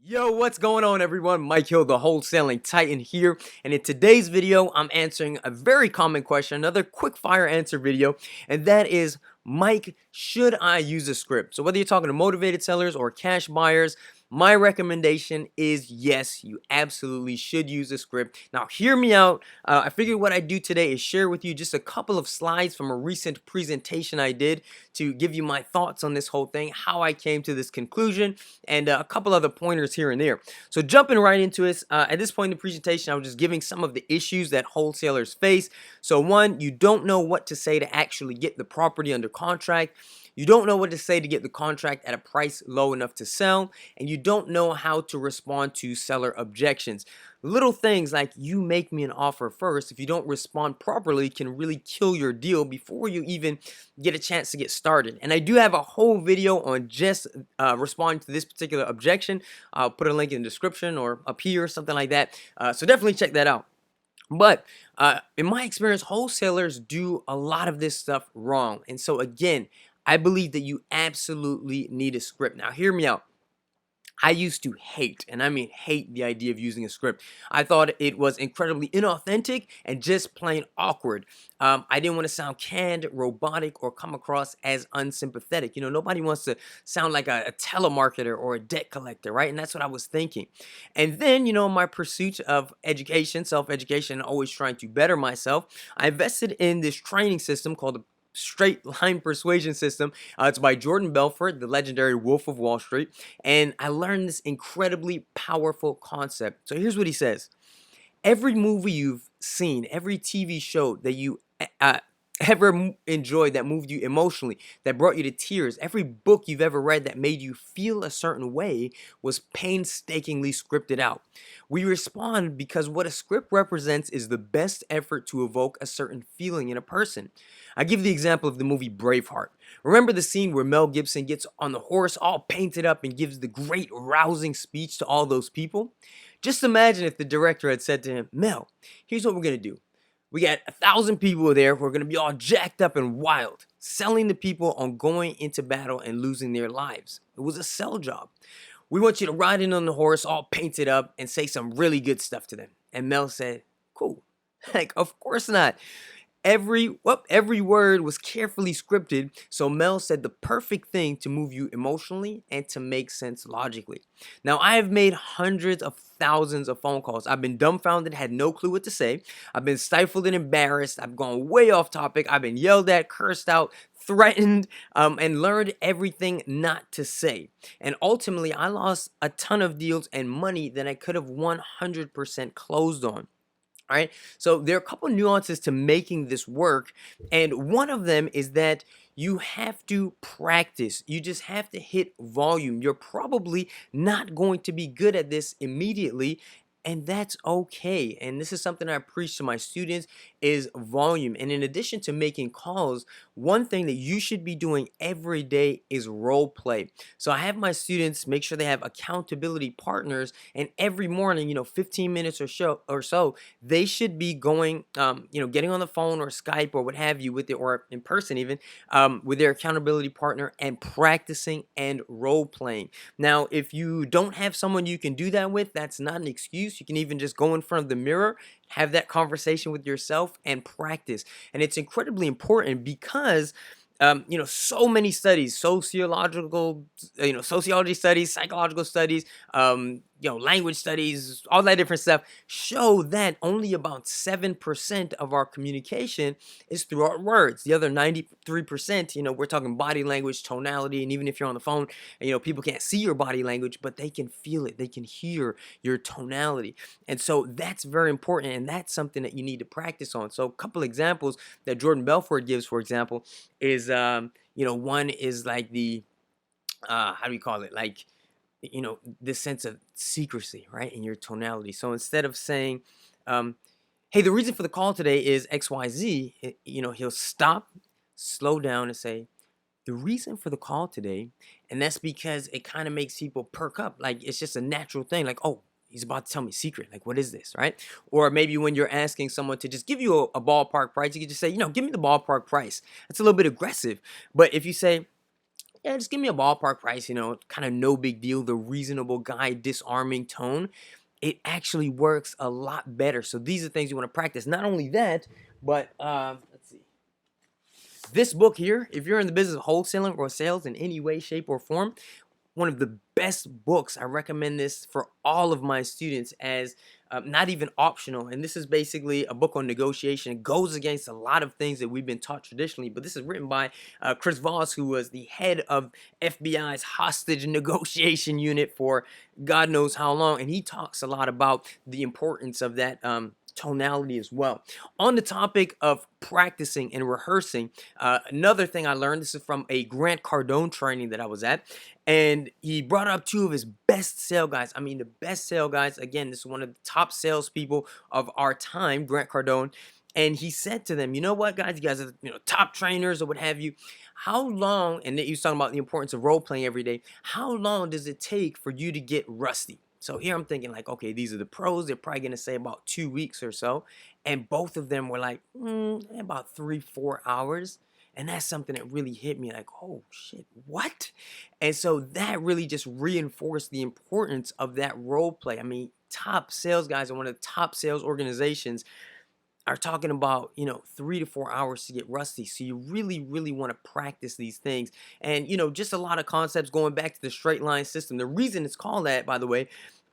Yo, what's going on everyone? Mike Hill, the Wholesaling Titan here, and in today's video, I'm answering a very common question, another quick fire answer video, and that is, Mike, should I use a script? So whether you're talking to motivated sellers or cash buyers, my recommendation is yes, you absolutely should use a script. Now, hear me out. I figured what I do today is share with you just a couple of slides from a recent presentation I did to give you my thoughts on this whole thing, how I came to this conclusion, and a couple other pointers here and there. So jumping right into it, at this point in the presentation, I was just giving some of the issues that wholesalers face. So one, you don't know what to say to actually get the property under contract. You don't know what to say to get the contract at a price low enough to sell, and you don't know how to respond to seller objections. Little things like you make me an offer first, if you don't respond properly, can really kill your deal before you even get a chance to get started. And I do have a whole video on just responding to this particular objection. I'll put a link in the description or up here or something like that. So definitely check that out. But in my experience, wholesalers do a lot of this stuff wrong. And so again, I believe that you absolutely need a script. Now, hear me out. I used to hate, and I mean hate, the idea of using a script. I thought it was incredibly inauthentic and just plain awkward. I didn't want to sound canned, robotic, or come across as unsympathetic. You know, nobody wants to sound like a telemarketer or a debt collector, right? And that's what I was thinking. And then, you know, my pursuit of education, self-education, always trying to better myself, I invested in this training system called the straight line persuasion system. It's by Jordan Belfort, the legendary Wolf of Wall Street. And I learned this incredibly powerful concept. So here's what he says. Every movie you've seen, every TV show that you ever enjoyed that moved you emotionally, that brought you to tears, every book you've ever read that made you feel a certain way was painstakingly scripted out. We respond because what a script represents is the best effort to evoke a certain feeling in a person. I give the example of the movie Braveheart. Remember the scene where Mel Gibson gets on the horse all painted up and gives the great rousing speech to all those people? Just imagine if the director had said to him, Mel, here's what we're going to do. We got 1,000 people there who are going to be all jacked up and wild, selling the people on going into battle and losing their lives. It was a sell job. We want you to ride in on the horse all painted up and say some really good stuff to them. And Mel said, cool. Like, of course not. Every word was carefully scripted, so Mel said the perfect thing to move you emotionally and to make sense logically. Now, I have made hundreds of thousands of phone calls. I've been dumbfounded, had no clue what to say. I've been stifled and embarrassed. I've gone way off topic. I've been yelled at, cursed out, threatened, and learned everything not to say. And ultimately, I lost a ton of deals and money that I could have 100% closed on. All right. So there are a couple nuances to making this work. And one of them is that you have to practice. You just have to hit volume. You're probably not going to be good at this immediately. And that's okay. And this is something I preach to my students is volume. And in addition to making calls, one thing that you should be doing every day is role play. So I have my students make sure they have accountability partners, and every morning, 15 minutes or so, they should be going, getting on the phone or Skype or what have you with it, or in person even, with their accountability partner and practicing and role playing. Now, if you don't have someone you can do that with, that's not an excuse. You can even just go in front of the mirror, have that conversation with yourself and practice. And it's incredibly important because so many studies, sociology studies, psychological studies, language studies, all that different stuff show that only about 7% of our communication is through our words. The other 93%, we're talking body language, tonality, and even if you're on the phone, people can't see your body language, but they can feel it. They can hear your tonality. And so that's very important, and that's something that you need to practice on. So a couple examples that Jordan Belfort gives, for example, is one is like the how do we call it, like this sense of secrecy, right, in your tonality. So instead of saying hey, the reason for the call today is XYZ, he'll stop, slow down, and say, the reason for the call today, and that's because it kind of makes people perk up. Like, it's just a natural thing, like, oh, he's about to tell me a secret. Like, what is this, right? Or maybe when you're asking someone to just give you a ballpark price, you can just say, give me the ballpark price. That's a little bit aggressive. But if you say, yeah, just give me a ballpark price, kind of no big deal, the reasonable guy, disarming tone. It actually works a lot better. So these are things you want to practice. Not only that, but let's see. This book here, if you're in the business of wholesaling or sales in any way, shape, or form, one of the best books. I recommend this for all of my students as not even optional. And this is basically a book on negotiation. It goes against a lot of things that we've been taught traditionally. But this is written by Chris Voss, who was the head of FBI's hostage negotiation unit for God knows how long. And he talks a lot about the importance of that. Tonality as well. On the topic of practicing and rehearsing, another thing I learned, this is from a Grant Cardone training that I was at, and he brought up two of his best sale guys. I mean, the best sale guys. Again, this is one of the top salespeople of our time, Grant Cardone. And he said to them, you know what, guys, you guys are top trainers or what have you. How long, and he was talking about the importance of role playing every day. How long does it take for you to get rusty? So here I'm thinking like, okay, these are the pros. They're probably going to say about 2 weeks or so. And both of them were like, about 3-4 hours. And that's something that really hit me like, oh shit, what? And so that really just reinforced the importance of that role play. I mean, top sales guys in one of the top sales organizations are talking about 3 to 4 hours to get rusty. So you really want to practice these things. And just a lot of concepts going back to the straight line system. The reason it's called that, by the way,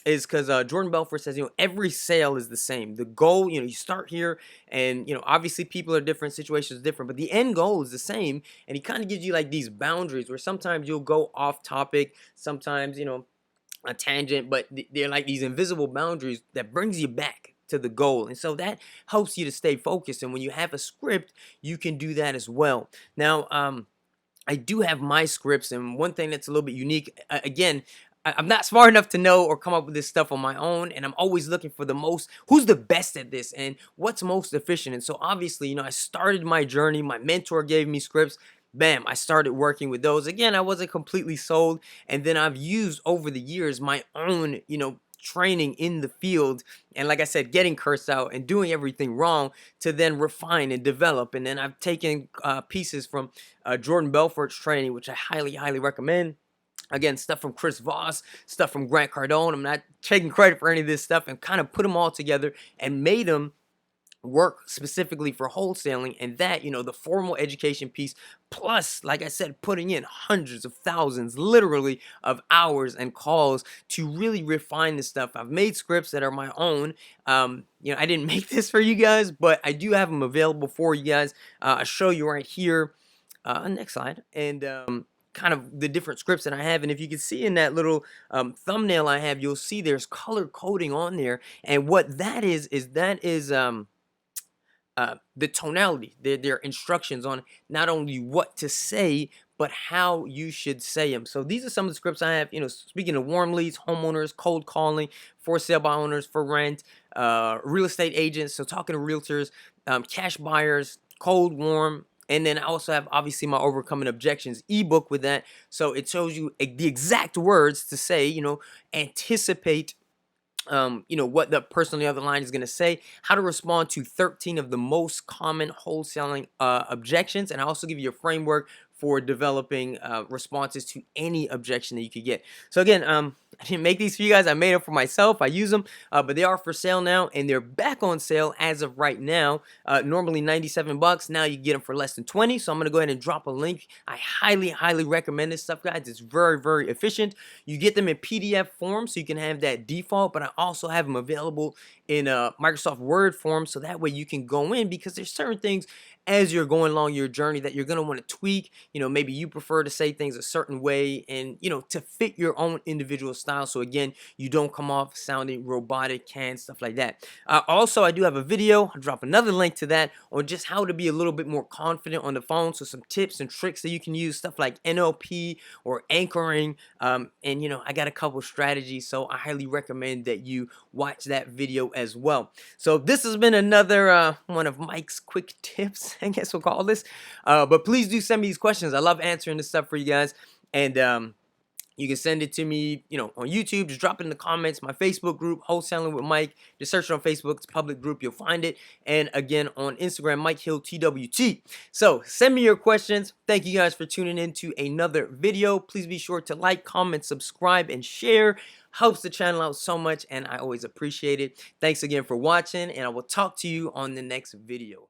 is because Jordan Belfort says every sale is the same. The goal, you start here, and obviously people are different, situations are different, but the end goal is the same. And he kind of gives you like these boundaries where sometimes you'll go off topic, sometimes a tangent, but they're like these invisible boundaries that brings you back to the goal. And so that helps you to stay focused. And when you have a script, you can do that as well. Now, I do have my scripts, and one thing that's a little bit unique, again, I'm not smart enough to know or come up with this stuff on my own, and I'm always looking for who's the best at this and what's most efficient. And so obviously, I started my journey. My mentor gave me scripts. Bam, I started working with those. Again, I wasn't completely sold, and then I've used over the years my own, training in the field, and like I said, getting cursed out and doing everything wrong to then refine and develop. And then I've taken pieces from Jordan Belfort's training, which I highly recommend. Again, stuff from Chris Voss, stuff from Grant Cardone. I'm not taking credit for any of this stuff, and kind of put them all together and made them work specifically for wholesaling. And that, the formal education piece, plus, like I said, putting in hundreds of thousands, literally, of hours and calls to really refine this stuff. I've made scripts that are my own. I didn't make this for you guys, but I do have them available for you guys. I'll show you right here. Next slide. And kind of the different scripts that I have. And if you can see in that little thumbnail I have, you'll see there's color coding on there. And what that is the tonality. Their instructions on not only what to say, but how you should say them. So these are some of the scripts I have. Speaking of warm leads, homeowners, cold calling, for sale by owners, for rent, real estate agents. So talking to realtors, cash buyers, cold, warm. And then I also have obviously my Overcoming Objections ebook with that. So it shows you the exact words to say, anticipate what the person on the other line is going to say, how to respond to 13 of the most common wholesaling objections. And I also give you a framework for developing responses to any objection that you could get. So again, I didn't make these for you guys. I made them for myself. I use them, but they are for sale now, and they're back on sale as of right now. Normally $97. Now you get them for less than 20. So I'm going to go ahead and drop a link. I highly recommend this stuff, guys. It's very efficient. You get them in PDF form, so you can have that default, but I also have them available in Microsoft Word form, so that way you can go in, because there's certain things as you're going along your journey that you're going to want to tweak. Maybe you prefer to say things a certain way, and to fit your own individual style, so again, you don't come off sounding robotic, canned, stuff like that. Also, I do have a video. I'll drop another link to that on just how to be a little bit more confident on the phone. So some tips and tricks that you can use, stuff like NLP or anchoring, and I got a couple strategies, so I highly recommend that you watch that video as well. So this has been another one of Mike's quick tips, I guess we'll call this. But please do send me these questions. I love answering this stuff for you guys. And You can send it to me, on YouTube. Just drop it in the comments. My Facebook group, Wholesaling with Mike. Just search it on Facebook. It's a public group. You'll find it. And again, on Instagram, Mike Hill TWT. So send me your questions. Thank you guys for tuning in to another video. Please be sure to like, comment, subscribe, and share. Helps the channel out so much, and I always appreciate it. Thanks again for watching, and I will talk to you on the next video.